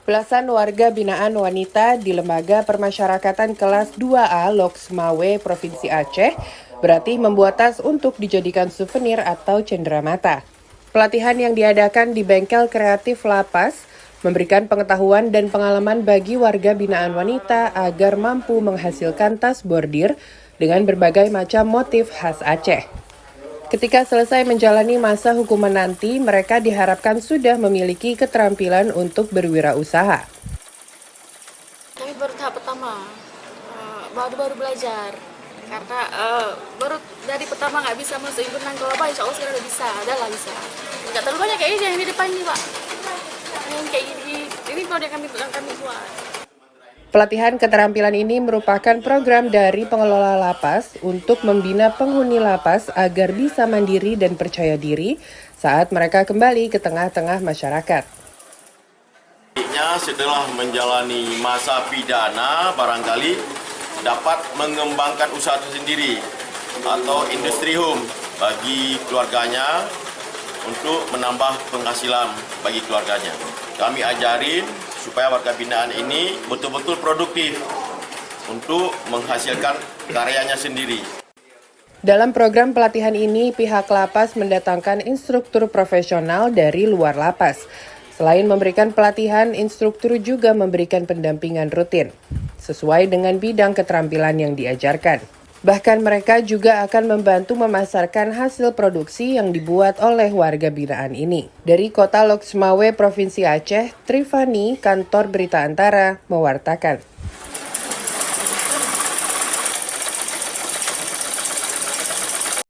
Belasan warga binaan wanita di Lembaga Permasyarakatan Kelas 2A Loksmawe, Provinsi Aceh, berarti membuat tas untuk dijadikan souvenir atau cenderamata. Pelatihan yang diadakan di Bengkel Kreatif Lapas memberikan pengetahuan dan pengalaman bagi warga binaan wanita agar mampu menghasilkan tas bordir dengan berbagai macam motif khas Aceh. Ketika selesai menjalani masa hukuman nanti, mereka diharapkan sudah memiliki keterampilan untuk berwirausaha. Kami baru tahap pertama, baru belajar. Karena baru dari pertama nggak bisa masuk benang kelapa, insya Allah sudah bisa, adalah bisa. Nggak terlalu banyak kayak ini yang di depan nih Pak. Yang kayak ini produk yang kami buat. Pelatihan keterampilan ini merupakan program dari pengelola lapas untuk membina penghuni lapas agar bisa mandiri dan percaya diri saat mereka kembali ke tengah-tengah masyarakat. Setelah menjalani masa pidana, barangkali dapat mengembangkan usaha sendiri atau industri home bagi keluarganya untuk menambah penghasilan bagi keluarganya. Kami ajarin supaya warga binaan ini betul-betul produktif untuk menghasilkan karyanya sendiri. Dalam program pelatihan ini, pihak lapas mendatangkan instruktur profesional dari luar lapas. Selain memberikan pelatihan, instruktur juga memberikan pendampingan rutin, sesuai dengan bidang keterampilan yang diajarkan. Bahkan mereka juga akan membantu memasarkan hasil produksi yang dibuat oleh warga binaan ini. Dari Kota Loksmawe, Provinsi Aceh, Trifani, Kantor Berita Antara, mewartakan.